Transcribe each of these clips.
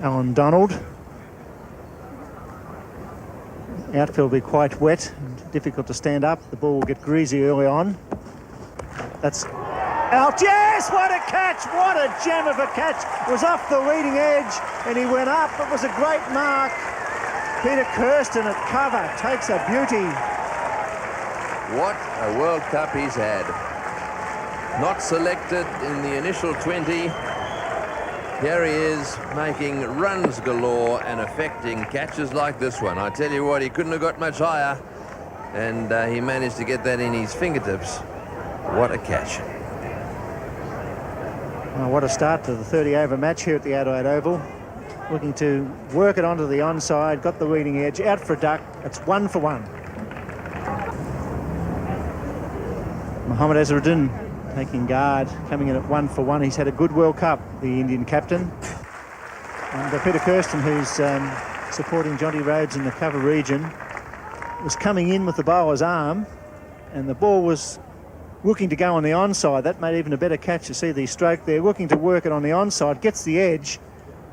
Alan Donald. Outfield will be quite wet and difficult to stand up. The ball will get greasy early on. That's out. Yes, what a catch! What a gem of a catch! It was off the leading edge and he went up. It was a great mark. Peter Kirsten at cover takes a beauty. What a World Cup he's had. Not selected in the initial 20. Here he is making runs galore and affecting catches like this one. I tell you what, he couldn't have got much higher, and he managed to get that in his fingertips. What a catch. Well, what a start to the 30-over match here at the Adelaide Oval. Looking to work it onto the onside, got the leading edge, out for a duck. It's 1 for 1. Mohammad Azharuddin taking guard, coming in at 1 for 1. He's had a good World Cup, the Indian captain. And Peter Kirsten, who's supporting Jonty Rhodes in the cover region, was coming in with the bowler's arm, and the ball was looking to go on the onside. That made even a better catch. To see the stroke there, looking to work it on the onside, gets the edge,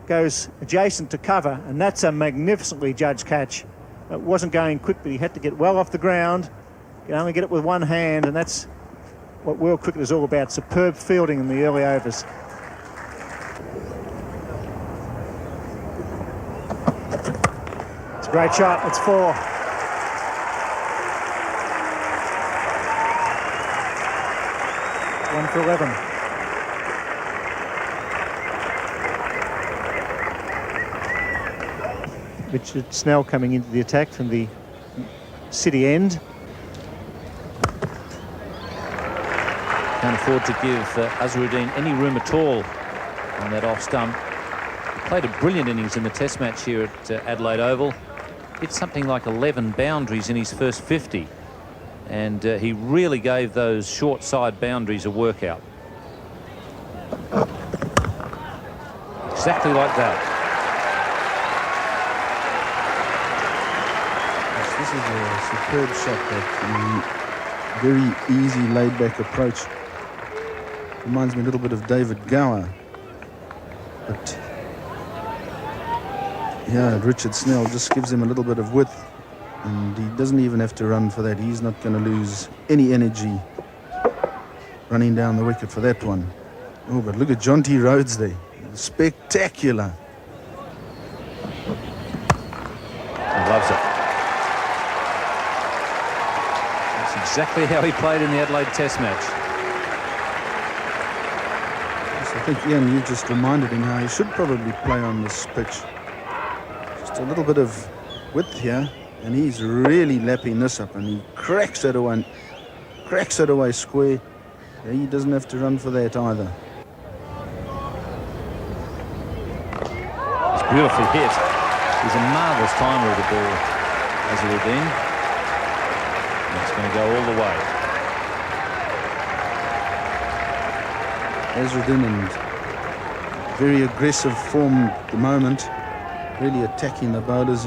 goes adjacent to cover, and that's a magnificently judged catch. It wasn't going quick, but he had to get well off the ground. He can only get it with one hand, and that's what world cricket is all about. Superb fielding in the early overs. It's a great shot. It's 4. One for 11. Richard Snell coming into the attack from the city end. Can't afford to give Azharuddin any room at all on that off stump. He played a brilliant innings in the Test match here at Adelaide Oval. Hit something like 11 boundaries in his first 50, and he really gave those short side boundaries a workout. Exactly like that. This is a superb shot. That very easy, laid-back approach. Reminds me a little bit of David Gower. But yeah, Richard Snell just gives him a little bit of width, and he doesn't even have to run for that. He's not going to lose any energy running down the wicket for that one. Oh, but look at Jonty Rhodes there. Spectacular. He loves it. That's exactly how he played in the Adelaide Test match. I think, Ian, you just reminded him how he should probably play on this pitch. Just a little bit of width here, and he's really lapping this up, and he cracks it away square. He doesn't have to run for that either. It's beautifully hit. He's a marvellous timer of the ball, Azharuddin. It's going to go all the way. Azharuddin in very aggressive form at the moment, really attacking the bowlers.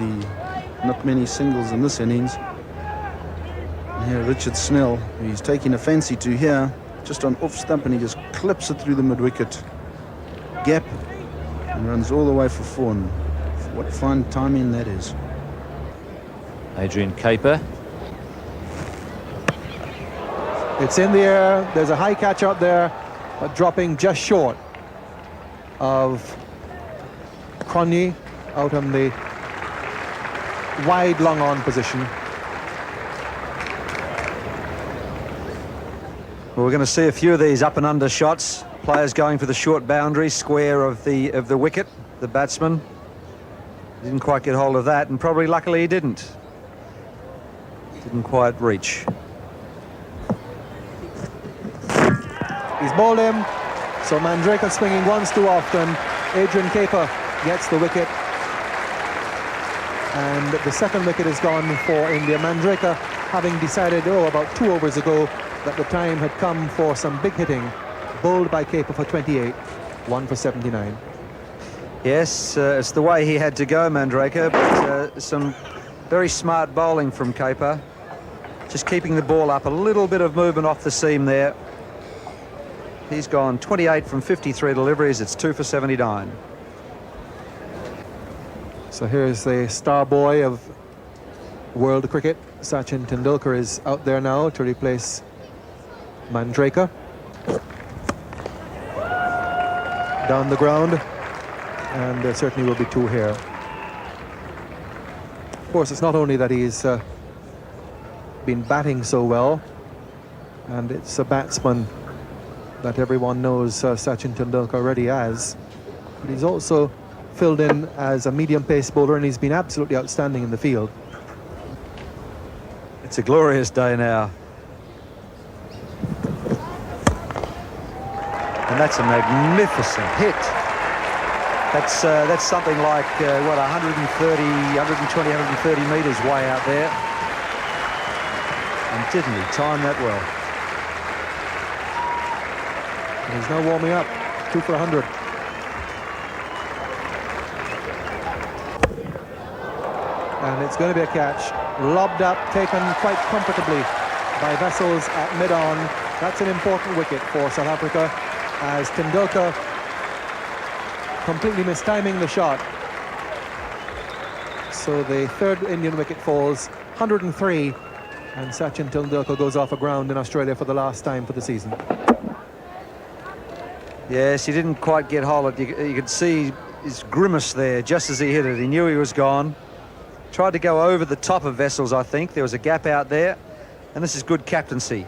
Not many singles in this innings. And here Richard Snell, who he's taking a fancy to here, just on off stump, and he just clips it through the mid-wicket gap and runs all the way for 4. And what fine timing that is. Adrian Caper. It's in the air. There's a high catch out there, but dropping just short of Cronje out on the wide long on position. Well, we're going to see a few of these up and under shots. Players going for the short boundary square of the wicket. The batsman didn't quite get hold of that, and probably luckily he didn't quite reach. He's bowled him, so Mandraker swinging once too often. Adrian Caper gets the wicket, and the second wicket is gone for India. Mandraker having decided about 2 overs ago that the time had come for some big hitting, bowled by Caper for 28, 1 for 79. Yes, it's the way he had to go, Mandraker, but some very smart bowling from Caper, just keeping the ball up, a little bit of movement off the seam there. He's gone 28 from 53 deliveries. It's 2 for 79. So here's the star boy of world cricket. Sachin Tendulkar is out there now to replace Mandraker. Down the ground, and there certainly will be two here. Of course, it's not only that he's been batting so well, and it's a batsman that everyone knows Sachin Tendulkar already as, but he's also filled in as a medium pace bowler, and he's been absolutely outstanding in the field. It's a glorious day now. And that's a magnificent hit. That's something like, what, 120, 130 metres way out there. And didn't he time that well? And he's now warming up, 2 for 100. And it's going to be a catch. Lobbed up, taken quite comfortably by Wessels at mid-on. That's an important wicket for South Africa, as Tendulkar completely mistiming the shot. So the third Indian wicket falls, 103, and Sachin Tendulkar goes off a ground in Australia for the last time for the season. Yes, he didn't quite get hold of it. You could see his grimace there just as he hit it. He knew he was gone. Tried to go over the top of Wessels, I think. There was a gap out there, and this is good captaincy.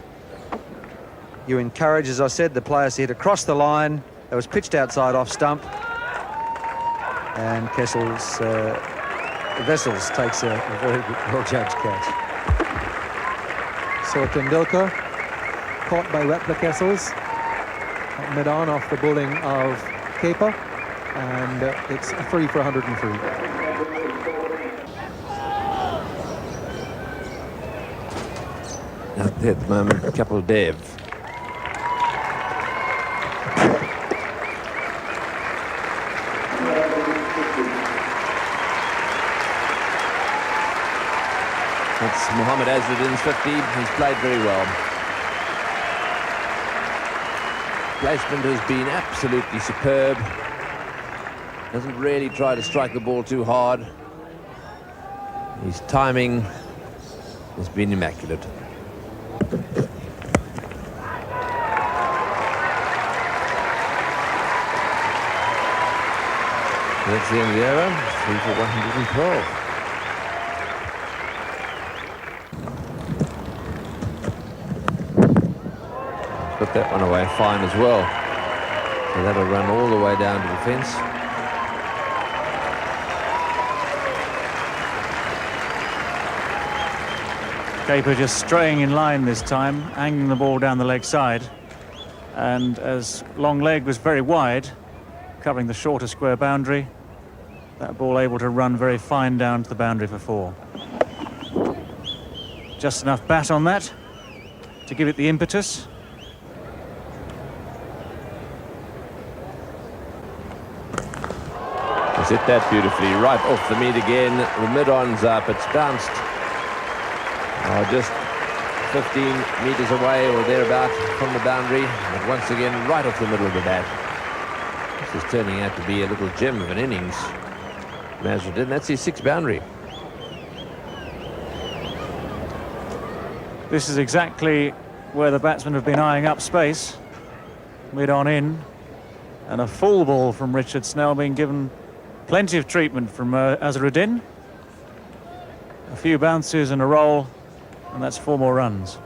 You encourage, as I said, the players to hit across the line. It was pitched outside off stump, and Wessels takes a very well-judged catch. So Tendulkar caught by Wessels at mid-on off the bowling of Kaper, and it's 3 for 103. Out there at the moment, Kapil Dev. That's Mohammad Azharuddin's 50. He's played very well. Placement has been absolutely superb. Doesn't really try to strike the ball too hard. His timing has been immaculate. That's the end of the over. 3 for 112. Put that one away fine as well. So that'll run all the way down to the fence. Kaper just straying in line this time, angling the ball down the leg side. And as long leg was very wide, covering the shorter square boundary, that ball able to run very fine down to the boundary for 4. Just enough bat on that to give it the impetus. He's hit that beautifully, right off the meat again. The mid-on's up, it's bounced. Just 15 metres away or thereabout from the boundary, but once again right off the middle of the bat. This is turning out to be a little gem of an innings. Azharuddin, that's his 6th boundary. This is exactly where the batsmen have been eyeing up space. Mid-on in, and a full ball from Richard Snell being given plenty of treatment from Azharuddin. A few bounces and a roll, and that's 4 more runs.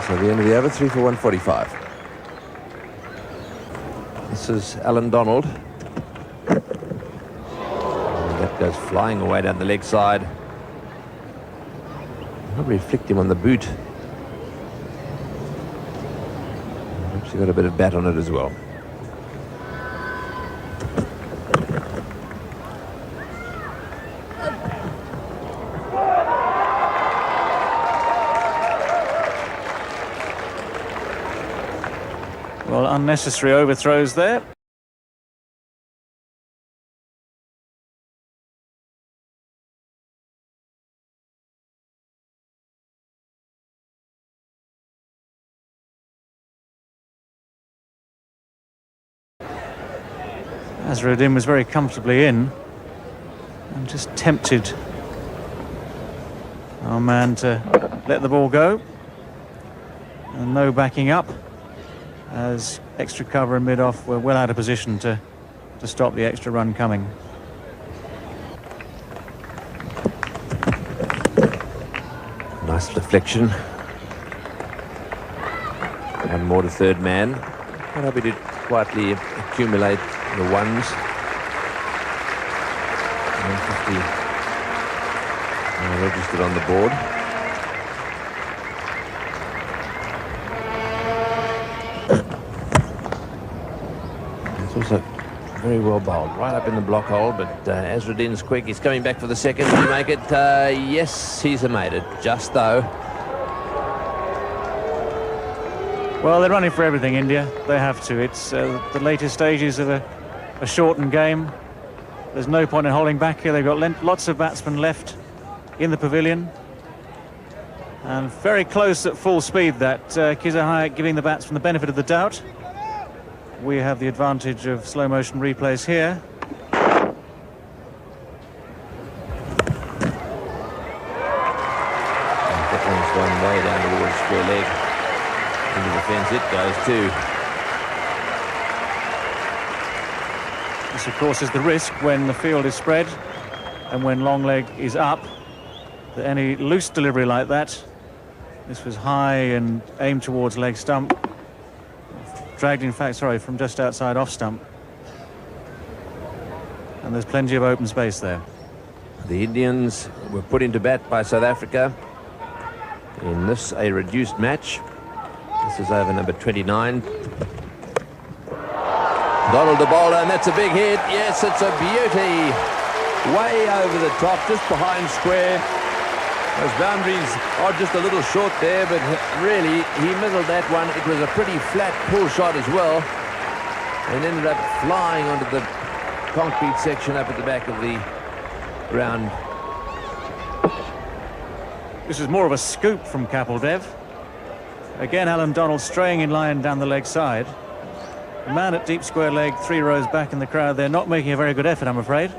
So the end of the over, 3 for 145. This is Alan Donald. And that goes flying away down the leg side. Probably flicked him on the boot. Perhaps he got a bit of bat on it as well. Well, unnecessary overthrows there. Azharuddin was very comfortably in and just tempted our man to let the ball go. And no backing up, as extra cover and mid-off were well out of position to stop the extra run coming. Nice deflection. And more to third man. Quite happy to quietly accumulate the ones. 150 registered on the board. It's also very well bowled, right up in the block hole, but Azharuddin's quick. He's coming back for the second. Did he make it? Yes, he's made it. Just though. Well, they're running for everything, India. They have to. It's the later stages of a shortened game. There's no point in holding back here. They've got lots of batsmen left in the pavilion. And very close at full speed, that Kizza Hayek giving the batsman the benefit of the doubt. We have the advantage of slow motion replays here. That one's gone way down towards square leg. Into the fence it goes too. This, of course, is the risk when the field is spread and when long leg is up, that any loose delivery like that, this was high and aimed towards leg stump, dragged, in fact, sorry, from just outside off stump. And there's plenty of open space there. The Indians were put into bat by South Africa in this, a reduced match. This is over number 29. Donald the bowler, and that's a big hit. Yes, it's a beauty. Way over the top, just behind square. Those boundaries are just a little short there, but really, he middled that one. It was a pretty flat pull shot as well, and ended up flying onto the concrete section up at the back of the ground. This is more of a scoop from Kapil Dev. Again, Alan Donald straying in line down the leg side. The man at deep square leg, 3 rows back in the crowd. They're not making a very good effort, I'm afraid.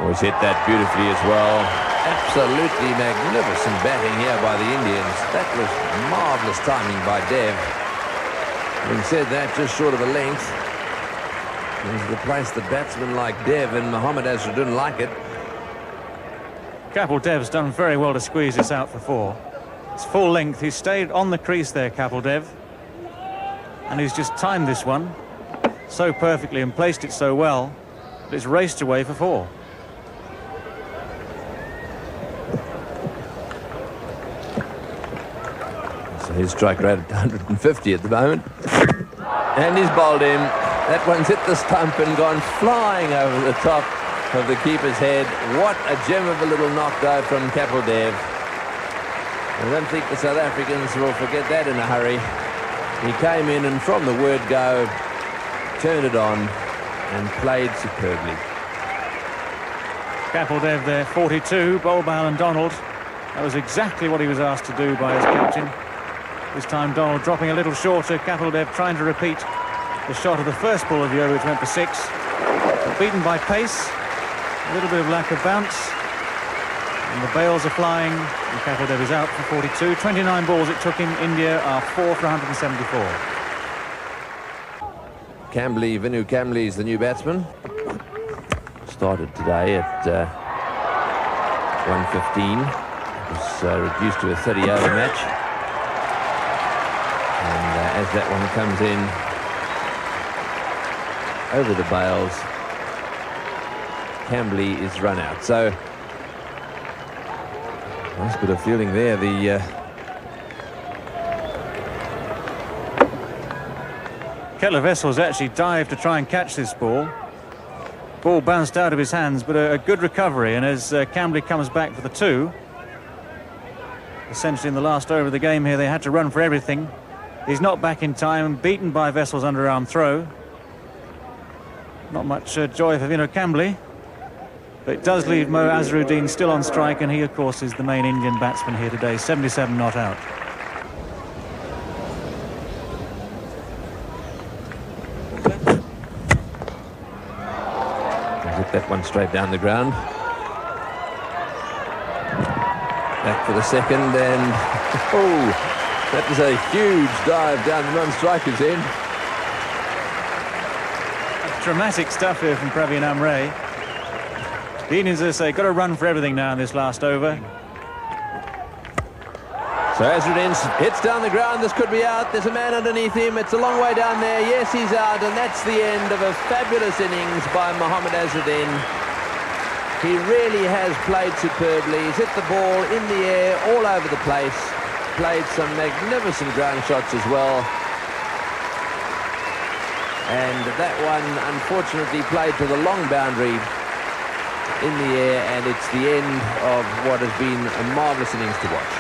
Always hit that beautifully as well. Absolutely magnificent batting here by the Indians. That was marvellous timing by Dev. Having said that, just short of a length. Is the place the batsmen like Dev and Mohammad Azharuddin like it. Kapil Dev's done very well to squeeze this out for 4. It's full length. He's stayed on the crease there, Kapil Dev. And he's just timed this one so perfectly and placed it so well that it's raced away for 4. So his strike rate at 150 at the moment. And he's bowled him. That one's hit the stump and gone flying over the top of the keeper's head. What a gem of a little knock though from Kapil Dev. I don't think the South Africans will forget that in a hurry. He came in and from the word go, turned it on and played superbly. Kapil Dev there, 42, bowled by Alan Donald. That was exactly what he was asked to do by his captain. This time Donald dropping a little shorter, Kapil Dev trying to repeat the shot of the first ball of the over, which went for 6. But beaten by pace, a little bit of lack of bounce. And the bails are flying, and Kapil Dev is out for 42. 29 balls it took him. India are 4 for 174. Kambli, Vinu Kambli is the new batsman. Started today at 1:15. It was reduced to a 30-over match. And as that one comes in over the bails, Kambli is run out. So nice bit of fielding there. The Ketler Wessels actually dived to try and catch this ball. Ball bounced out of his hands, but a good recovery. And as Kambli comes back for the 2, essentially in the last over of the game here, they had to run for everything. He's not back in time, beaten by Wessels' underarm throw. Not much joy for Vinu Kambli, but it does leave Mo Azharuddin still on strike, and he, of course, is the main Indian batsman here today. 77 not out. that one straight down the ground. Back for the second, and oh, that was a huge dive down the non-striker's end. Dramatic stuff here from Praveen Amre. The Indians, as I say, got to run for everything now in this last over. So Azharuddin hits down the ground. This could be out. There's a man underneath him. It's a long way down there. Yes, he's out, and that's the end of a fabulous innings by Mohammad Azharuddin. He really has played superbly. He's hit the ball in the air all over the place. Played some magnificent ground shots as well. And that one, unfortunately, played to the long boundary in the air, and it's the end of what has been a marvellous innings to watch.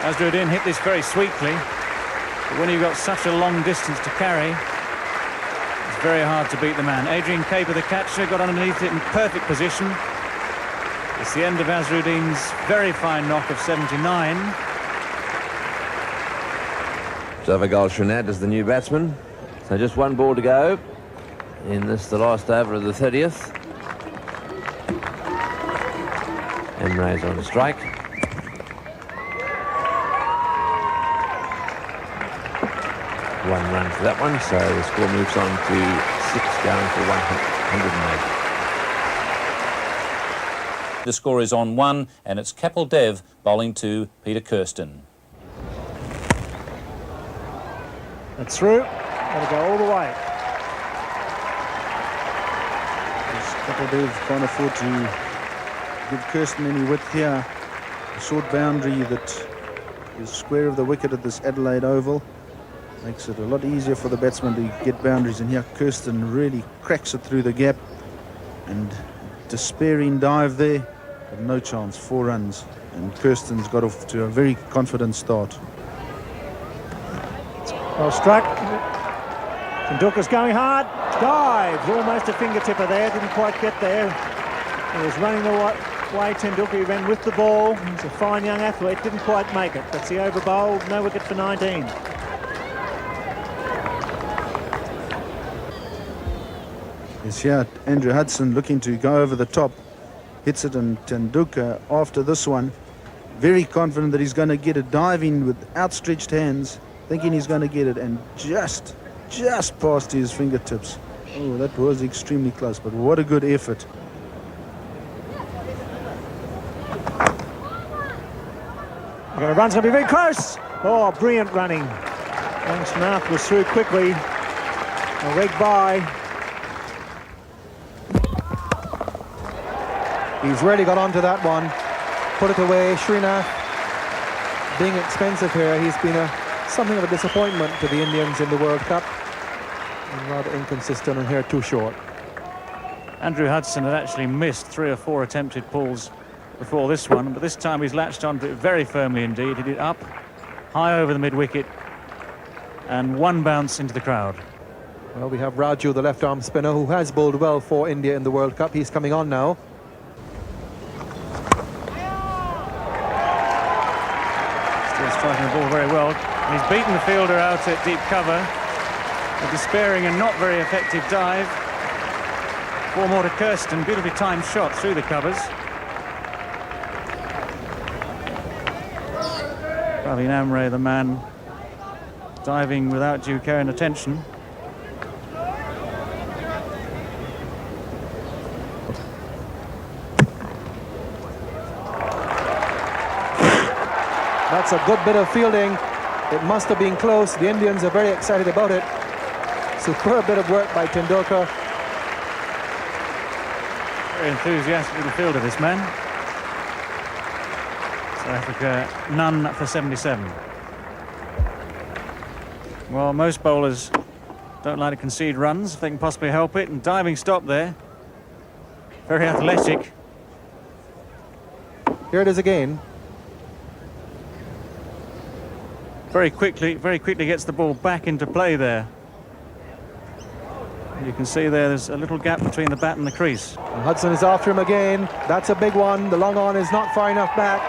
Azharuddin hit this very sweetly, but when you've got such a long distance to carry, it's very hard to beat the man. Adrian Caper, the catcher, got underneath it in perfect position. It's the end of Azharuddin's very fine knock of 79. Zavagal Srinath is the new batsman. So just one ball to go in this, the last over of the 30th. Emre's on strike. One run for that one, so the score moves on to 6 down for 108. The score is on 1, and it's Kapil Dev bowling to Peter Kirsten. It's through. Got to go all the way. Kapil Dev can't afford to give Kirsten any width here. A short boundary that is square of the wicket at this Adelaide Oval makes it a lot easier for the batsman to get boundaries, and here Kirsten really cracks it through the gap, and despairing dive there, but no chance. 4 runs, and Kirsten's got off to a very confident start. Well struck. Tendulkar's going hard. Dives. Almost a fingertipper there. Didn't quite get there. He was running the way Tendulkar. He ran with the ball. He's a fine young athlete. Didn't quite make it. That's the over bowled. No wicket for 19. Yes, here Andrew Hudson looking to go over the top. Hits it, and Tendulkar after this one very confident that he's going to get it, diving with outstretched hands, thinking he's going to get it, and just past his fingertips. Oh, that was extremely close, but what a good effort. The run's going to be very close. Oh, brilliant running. Young Srinath was through quickly. A leg by. He's really got onto that one. Put it away. Srinath being expensive here. He's been something of a disappointment to the Indians in the World Cup. And rather inconsistent, and here too short. Andrew Hudson had actually missed 3 or 4 attempted pulls before this one, but this time he's latched onto it very firmly indeed. Hit it up, high over the mid-wicket, and one bounce into the crowd. Well, we have Raju, the left-arm spinner, who has bowled well for India in the World Cup. He's coming on now. Still striking the ball very well. And he's beaten the fielder out at deep cover. A despairing and not very effective dive. 4 more to Kirsten. Beautifully timed shot through the covers. Praveen Amre, the man diving without due care and attention. That's a good bit of fielding. It must have been close. The Indians are very excited about it. Superb bit of work by Tendulkar. Very enthusiastic little fielder, this man. South Africa, none for 77. Well, most bowlers don't like to concede runs if they can possibly help it, and diving stop there. Very athletic. Here it is again. Very quickly gets the ball back into play there. You can see there's a little gap between the bat and the crease. And Hudson is after him again. That's a big one. The long on is not far enough back,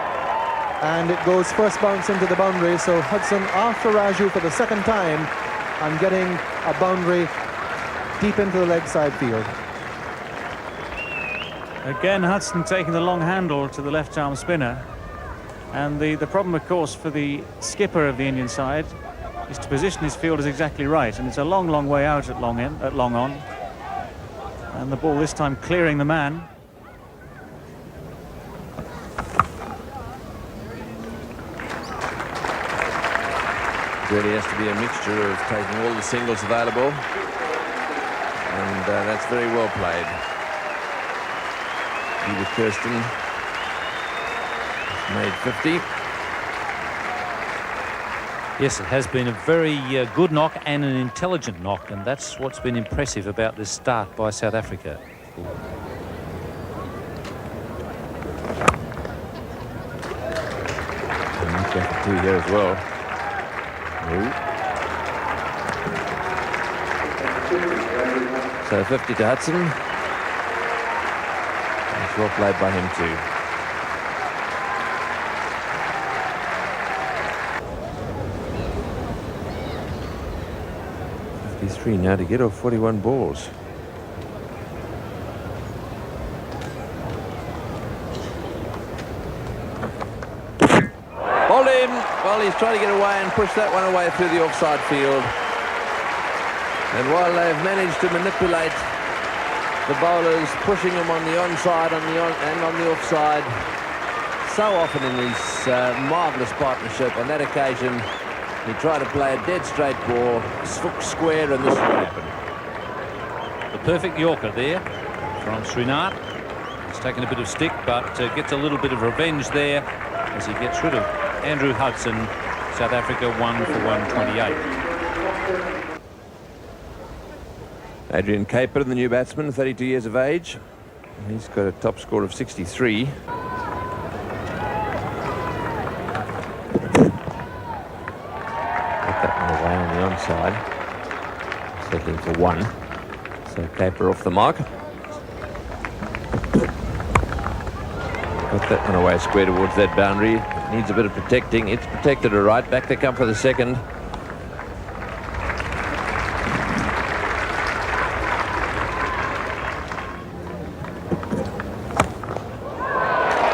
and it goes first bounce into the boundary. So Hudson after Raju for the second time and getting a boundary deep into the leg side field. Again, Hudson taking the long handle to the left-arm spinner. And the problem, of course, for the skipper of the Indian side is to position his fielders exactly right. And it's a long, long way out at long on. And the ball this time clearing the man. Really has to be a mixture of taking all the singles available. And that's very well played. Edith Kirsten made 50. Yes, it has been a very good knock and an intelligent knock, and that's what's been impressive about this start by South Africa. And 2 here as well. So 50 to Hudson. It's well played by him too. Three now to get off 41 balls. Ball in. Well, he's trying to get away and push that one away through the offside field. And while they've managed to manipulate the bowlers, pushing them on the onside and on the offside, so often in this marvellous partnership, on that occasion, he tried to play a dead straight ball, square, and this is what happened. The perfect Yorker there from Srinath. He's taken a bit of stick, but gets a little bit of revenge there as he gets rid of Andrew Hudson. South Africa 1 for 128. Adrian Caper, the new batsman, 32 years of age. He's got a top score of 63. On the onside, settling for 1. So Caper off the mark. Got that one away square towards that boundary. It needs a bit of protecting. It's protected all right. Back they come for the second.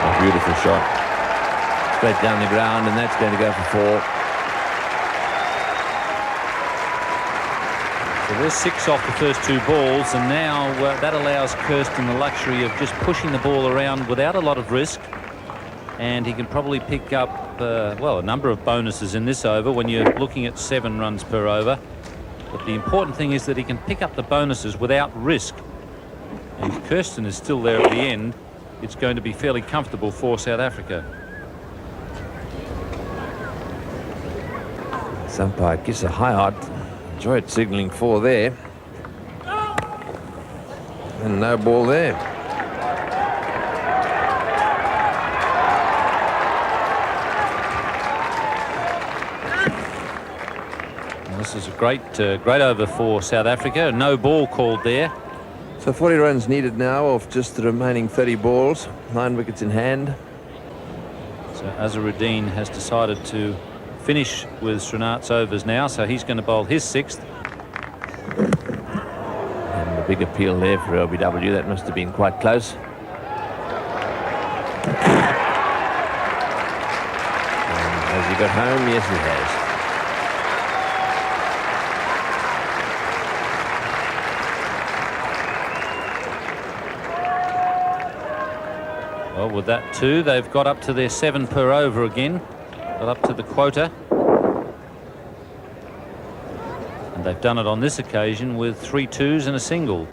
A beautiful shot. Straight down the ground, and that's going to go for 4. So there's 6 off the first 2 balls, and now that allows Kirsten the luxury of just pushing the ball around without a lot of risk, and he can probably pick up well, a number of bonuses in this over when you're looking at 7 runs per over. But the important thing is that he can pick up the bonuses without risk, and if Kirsten is still there at the end, it's going to be fairly comfortable for South Africa. Umpire gives a high art. Enjoyed signalling 4 there. And no ball there. And this is a great over for South Africa. No ball called there. So 40 runs needed now off just the remaining 30 balls. 9 wickets in hand. So Azharuddin has decided to finish with Srinath's overs now, so he's going to bowl his 6th. And the big appeal there for LBW. That must have been quite close. And has he got home? Yes, he has. Well, with that 2, they've got up to their 7 per over again. Got up to the quota. And they've done it on this occasion with 3 2s and a single.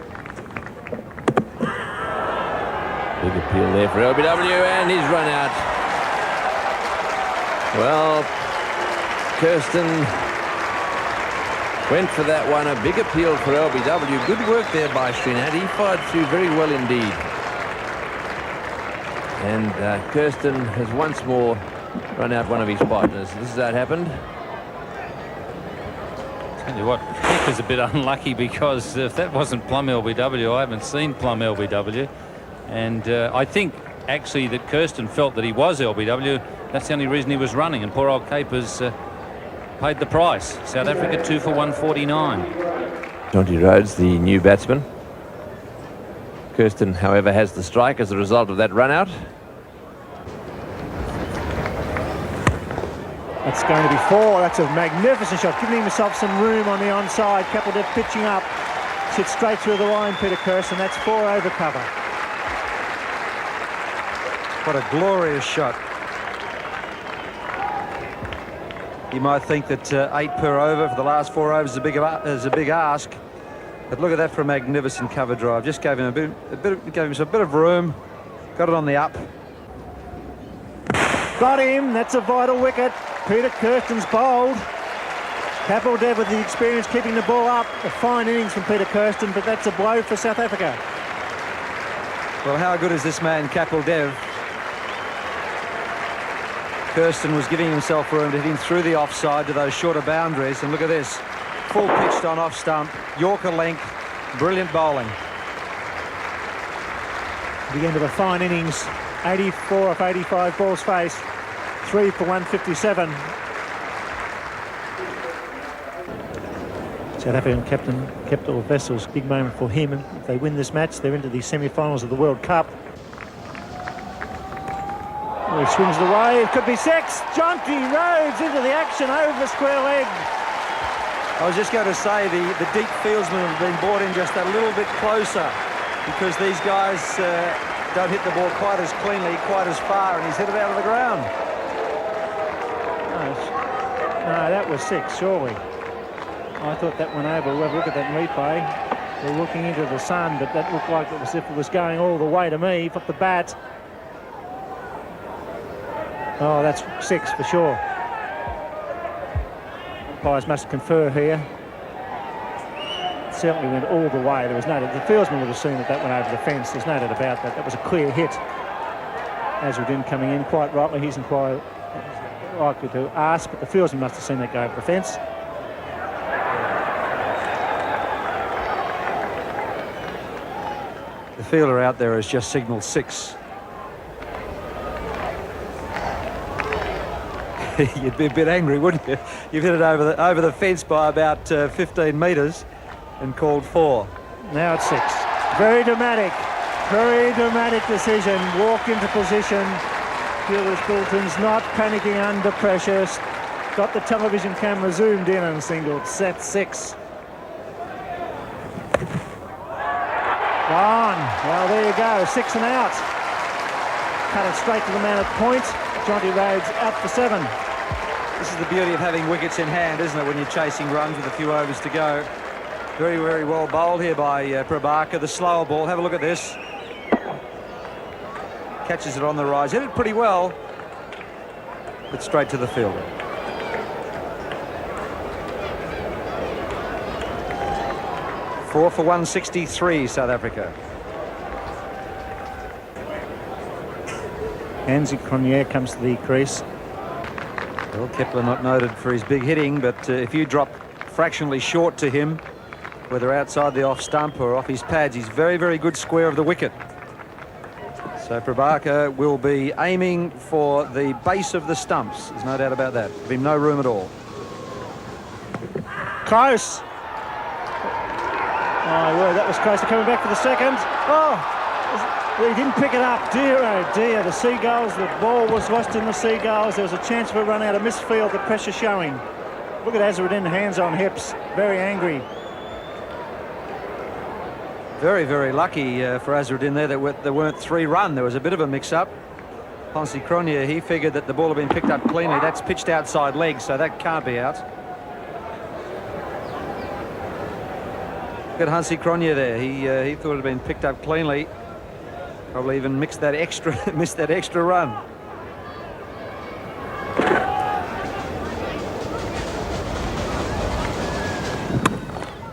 Big appeal there for LBW, and he's run out. Well, Kirsten went for that one. A big appeal for LBW. Good work there by Srinath. He fired through very well indeed. And Kirsten has once more run out one of his partners. This is how it happened. Tell you what, Keeper's a bit unlucky, because if that wasn't plum LBW, I haven't seen plum LBW. And I think actually that Kirsten felt that he was LBW. That's the only reason he was running, and poor old Capers paid the price. South Africa 2 for 149. Jonty Rhodes, the new batsman. Kirsten, however, has the strike as a result of that run out. That's going to be 4. That's a magnificent shot, giving himself some room on the onside. Kapildev pitching up, sits straight through the line, Peter Kirsten. That's 4 over cover. What a glorious shot. You might think that 8 per over for the last 4 overs is a big ask, but look at that for a magnificent cover drive. Just gave him gave him a bit of room, got it on the up. Got him. That's a vital wicket. Peter Kirsten's bowled. Kapildev with the experience keeping the ball up. A fine innings from Peter Kirsten, but that's a blow for South Africa. Well, how good is this man, Kapildev? Kirsten was giving himself room to hit him through the offside to those shorter boundaries, and look at this. Full pitched on off stump, Yorker length, brilliant bowling. The end of a fine innings. 84 off 85 balls faced. 3 for 157. South African captain Kepler Wessels, big moment for him. If they win this match, they're into the semi-finals of the World Cup. Oh, he swings it away. It could be 6. Jonty Rhodes into the action over the square leg. I was just going to say the deep fieldsmen have been brought in just a little bit closer because these guys don't hit the ball quite as cleanly, quite as far, and he's hit it out of the ground. No, that was 6, surely. I thought that went over. We'll have a look at that replay. We're looking into the sun, but that looked like it was as if it was going all the way to me. Off the bat. Oh, that's 6 for sure. Umpires must confer here. It certainly went all the way. There was no. The fieldsman would have seen that went over the fence. There's no doubt about that. That was a clear hit. Azharuddin coming in quite rightly. He's quite likely to ask, but the fieldsman must have seen that go over the fence. The fielder out there has just signalled 6. You'd be a bit angry, wouldn't you? You've hit it over the fence by about 15 metres and called 4. Now it's 6. Very dramatic decision. Walk into position. Fielders Bilton's not panicking under pressure. Got the television camera zoomed in and singled. Set 6. Gone. Well, there you go. 6 and out. Cut it straight to the man at point. Jonty Rhodes out for 7. This is the beauty of having wickets in hand, isn't it, when you're chasing runs with a few overs to go. Very, very well bowled here by Prabhakar. The slower ball. Have a look at this. Catches it on the rise. Hit it pretty well, but straight to the fielder. Four for 163, South Africa. Hansie Cronje comes to the crease. Well, Kepler not noted for his big hitting, but if you drop fractionally short to him, whether outside the off stump or off his pads, he's very, very good square of the wicket. So Prabhakar will be aiming for the base of the stumps. There's no doubt about that. Give him no room at all. Close. Oh, well, that was close to coming back for the second. Oh, he didn't pick it up. Dear, oh dear. The Seagulls, the ball was lost in the Seagulls. There was a chance for a run out of misfield. The pressure showing. Look at Azharuddin, hands on hips. Very angry. Very, very lucky for Azharuddin there that there weren't 3 run. There was a bit of a mix-up. Hansie Cronje, he figured that the ball had been picked up cleanly. That's pitched outside leg, so that can't be out. Look at Hansie Cronje there. He thought it had been picked up cleanly. Probably even missed that extra run.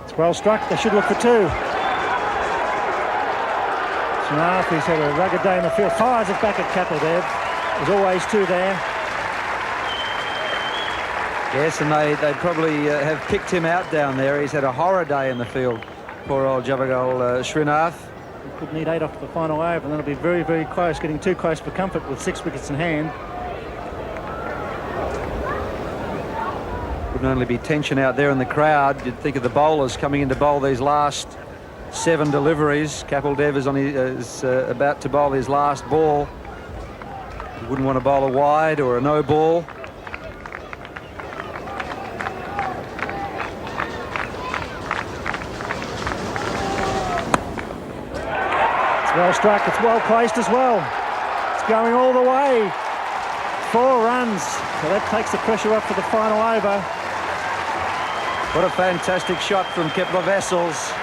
It's well struck. They should look for 2. Smart, he's had a rugged day in the field. Fires it back at Kapildev. There's always 2 there. Yes, and they probably have picked him out down there. He's had a horror day in the field. Poor old Javagal Srinath. He could need 8 off the final over, and that'll be very, very close, getting too close for comfort with 6 wickets in hand. Wouldn't only be tension out there in the crowd. You'd think of the bowlers coming in to bowl these last 7 deliveries. Kapil Dev is about to bowl his last ball. He wouldn't want to bowl a wide or a no ball. It's well struck, it's well placed as well. It's going all the way. 4 runs, so that takes the pressure off for the final over. What a fantastic shot from Kepler Wessels.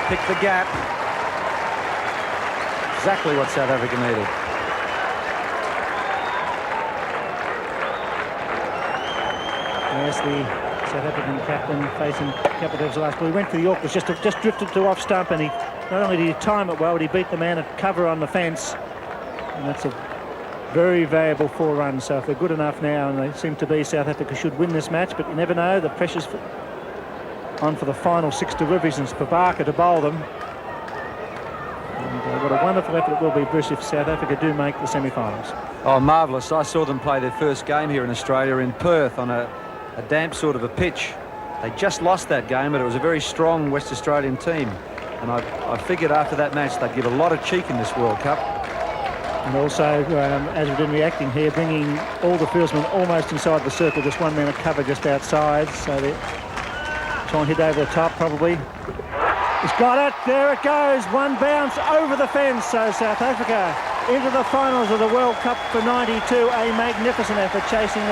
Pick the gap. Exactly what South Africa needed. Yes, the South African captain facing Kapil Dev's last ball. He went for the Yorkers, just drifted to off stump, and he not only did he time it well, but he beat the man at cover on the fence. And that's a very valuable 4 runs. So if they're good enough now, and they seem to be, South Africa should win this match, but you never know. The pressure's on for the final 6 deliveries, and it's Pabaka to bowl them. And what a wonderful effort it will be, Bruce, if South Africa do make the semi-finals. Oh, marvellous. I saw them play their first game here in Australia in Perth on a damp sort of a pitch. They just lost that game, but it was a very strong West Australian team. And I figured after that match they'd give a lot of cheek in this World Cup. And also, as we've been reacting here, bringing all the fieldsmen almost inside the circle, just one man at cover just outside. So they're trying to hit over the top, probably. He's got it. There it goes. One bounce over the fence. So South Africa into the finals of the World Cup for '92. A magnificent effort, chasing the